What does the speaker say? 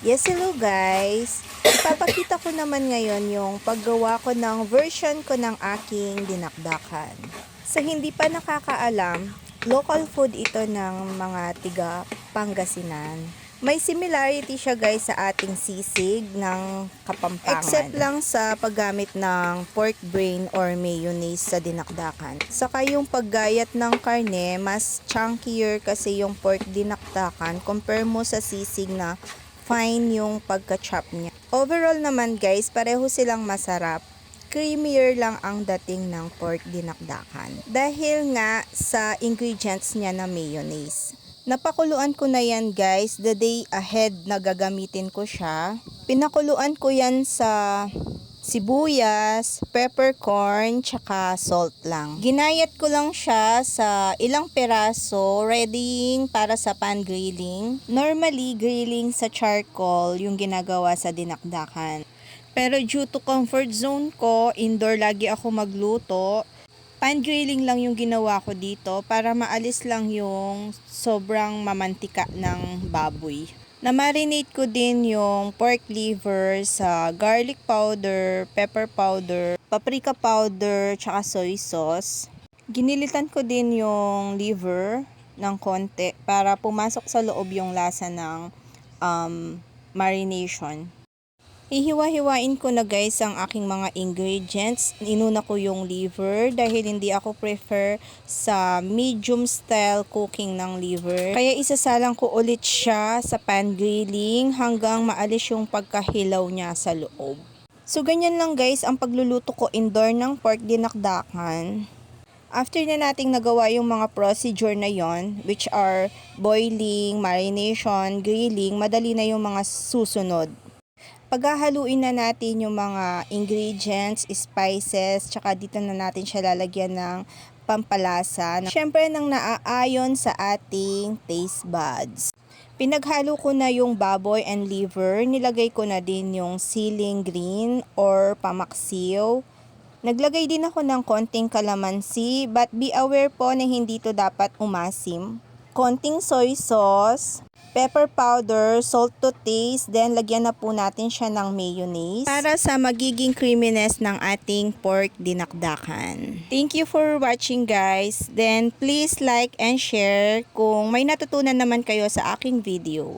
Yes, hello guys! Ipapakita ko naman ngayon yung paggawa ko ng version ko ng aking dinakdakan. Sa hindi pa nakakaalam, local food ito ng mga tiga Pangasinan. May similarity siya guys sa ating sisig ng Kapampangan. Except lang sa paggamit ng pork brain or mayonnaise sa dinakdakan. Saka yung paggayat ng karne, mas chunkier kasi yung pork dinakdakan compare mo sa sisig na fine yung pagka-chop niya. Overall naman guys, pareho silang masarap. Creamier lang ang dating ng pork dinakdakan. Dahil nga sa ingredients niya na mayonnaise. Napakuluan ko na yan guys, the day ahead na gagamitin ko siya. Pinakuluan ko yan sa sibuyas, peppercorn, tsaka salt lang. Ginayat ko lang siya sa ilang peraso, ready para sa pan grilling. Normally, grilling sa charcoal yung ginagawa sa dinakdakan. Pero due to comfort zone ko, indoor lagi ako magluto. Pan grilling lang yung ginawa ko dito para maalis lang yung sobrang mamantika ng baboy. Na-marinate ko din yung pork liver sa garlic powder, pepper powder, paprika powder, tsaka soy sauce. Ginilitan ko din yung liver ng konti para pumasok sa loob yung lasa ng marination. Hihiwa-hiwain ko na guys ang aking mga ingredients. Inuna ko yung liver dahil hindi ako prefer sa medium style cooking ng liver. Kaya isasalang ko ulit siya sa pan grilling hanggang maalis yung pagkahilaw niya sa loob. So ganyan lang guys ang pagluluto ko indoor ng pork dinakdakan. After na nating nagawa yung mga procedure na yon, which are boiling, marination, grilling, madali na yung mga susunod. Paghahaluin na natin yung mga ingredients, spices, tsaka dito na natin siya lalagyan ng pampalasa. Siyempre nang naaayon sa ating taste buds. Pinaghalo ko na yung baboy and liver. Nilagay ko na din yung siling green or pamaksiw. Naglagay din ako ng konting kalamansi, but be aware po na hindi to dapat umasim. Konting soy sauce, pepper powder, salt to taste, then lagyan na po natin siya ng mayonnaise para sa magiging creaminess ng ating pork dinakdakan. Thank you for watching guys. Then please like and share kung may natutunan naman kayo sa aking video.